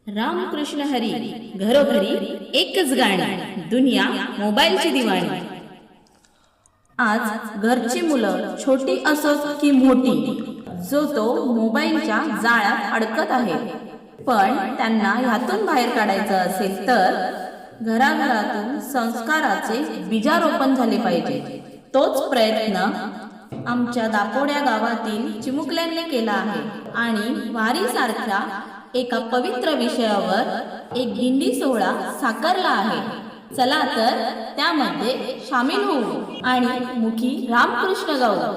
रामकृष्ण हरी घरोघरी एकच गाणी, दुनिया मोबाईलची दिवाणी। आज घरची मुलं छोटी असोत की मोठी, जो तो मोबाईलच्या जाळ्यात अडकत आहे। पण त्यांना ह्यातून बाहेर काढायचं असेल तर घराघरातून संस्काराचे बीजारोपण झाले पाहिजे। तोच प्रयत्न आमच्या दापोड्या गावातील चिमुकल्यांनी केला आहे आणि वारीसारख्या एका पवित्र विषयावर एक दिंडी सोहळा साकारला आहे। चला तर त्यामध्ये सामील होऊ आणि मुखी रामकृष्ण गाऊ।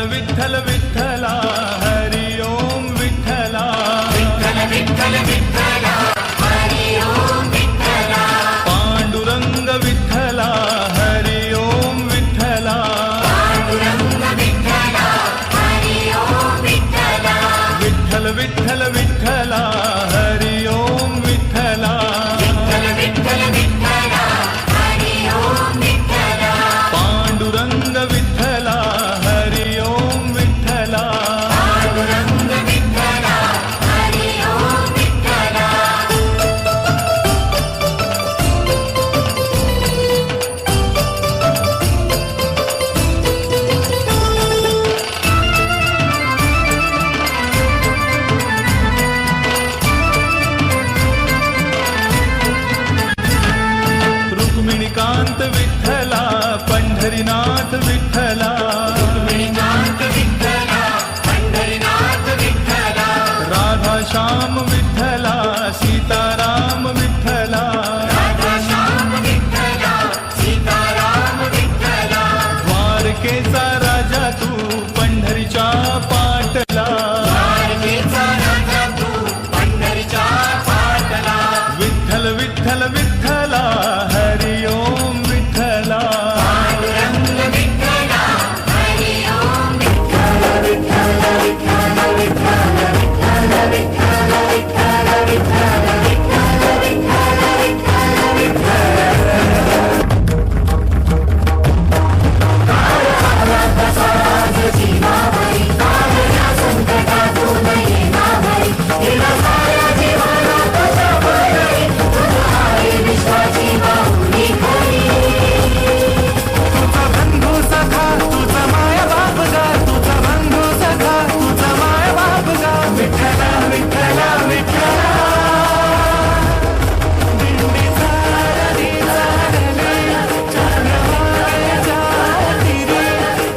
विठ्ठल विठ्ठला हरि ओम रुक्मिणीकांत विठ्ठला पंढरीनाथ विठ्ठला रुक्मिणीकांत विठ्ठला पंढरीनाथ विठ्ठला राधाश्याम विठ्ठला सीताराम विठ्ठला राधाश्याम विठ्ठला सीताराम विठ्ठला द्वारकेचा राजा तू पंढरीच्या पाटला द्वारकेचा राजा तू पंढरीच्या पाटला विठ्ठल विठ्ठल विठ्ठला हरि ओम विठ्ठला पांडुरंग विठ्ठला हरि ओम विठ्ठल विठ्ठल विठ्ठल विठ्ठल विठ्ठल विठ्ठल विठ्ठल विठ्ठल विठ्ठल विठ्ठल विठ्ठल जीवावरी काळ्या संकटातून येणारी तिला साऱ्या जीवाला तुझ्या बळी तुझा आहे विश्वाची बाहुली खरी तुझा बंधू सखा तुझा माया बाप गा तुझा बंधू सखा तुझा माया बाप गा विठ्ठला विठ्ठला विठ्ठला दिंडीचा रडी चालले चंद्रभागेच्या तीरी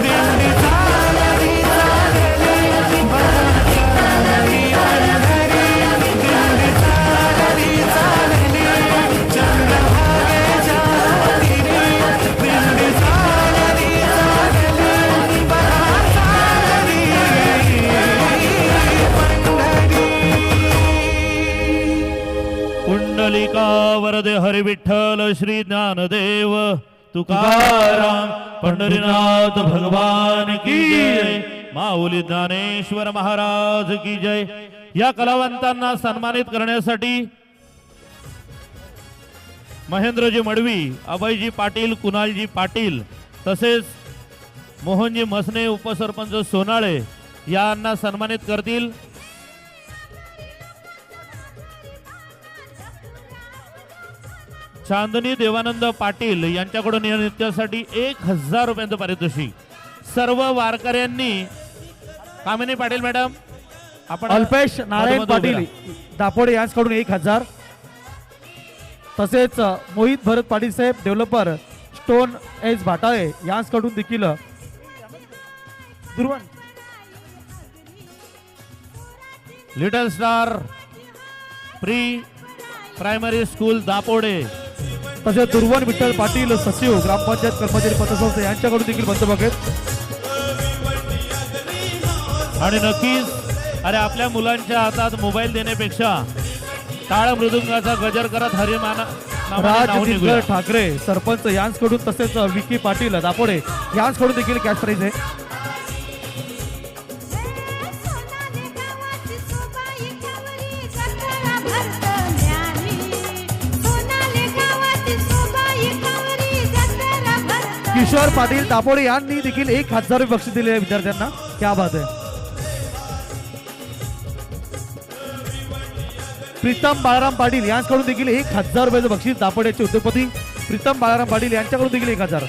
दिंडीचा रडी चालले भक्तांनी पंढरी दिंडीचा रडी चालले चंद्रभागेच्या तीरी दिंडीचा रडी चालले भक्तांनी पुंडलिका वरदे हरि विठ्ठल श्री ज्ञानदेव तुकाराम पंढरीनाथ भगवान की जय माऊली ज्ञानेश्वर महाराज की जय। या कलावंतांना सन्मानित करण्यासाठी महेंद्रजी मडवी, अभयजी पाटील, कुणालजी पाटील तसेच मोहनजी मसने, उपसरपंच सोनाळे यांना सन्मानित करतील। चांदनी देवानंद पाटील यांच्याकडून या नृत्यासाठी 1000 रुपयांचं पारितोषिक। सर्व वारकऱ्यांनी कामिनी पाटील मॅडम आपण अल्पेश नारायण मधोमध उभे पाटील दापोडे यांच्याकडून 1000 तसेच मोहित भरत पाटील साहेब डेव्हलपर स्टोन एस भाटाळे यांच्याकडून देखील दुर्वण little star pre primary school Dapode तसेच दुर्वण विठ्ठल पाटील सचिव ग्रामपंचायत कर्मचारी पतसंस्था यांच्याकडून देखील बंद आणि नक्कीच अरे आपल्या मुलांच्या हातात मोबाईल देण्यापेक्षा टाळ मृदुंगाचा गजर करत हरिमाना राज दिनकर ठाकरे सरपंच यांच्याकडून तसेच विकी पाटील दापोडे यांच्याकडून देखील कॅश प्राइज आहे। किशोर पाटील दापोडे यांनी देखील 1000 रुपये बक्षीस दिले विद्यार्थ्यांना। क्या बात है। प्रीतम बाळाराम पाटील यांच्याकडून देखील 1000 रुपयाचं बक्षीस दापोड्याचे उद्योगपती प्रीतम बाळाराम पाटील यांच्याकडून देखील 1000।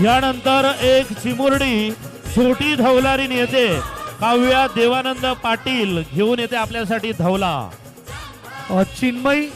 यानंतर एक चिमुरडी छोटी धवलारी नेते काव्या देवानंद पाटील घेऊन येते आपल्यासाठी धवला। चिन्मयी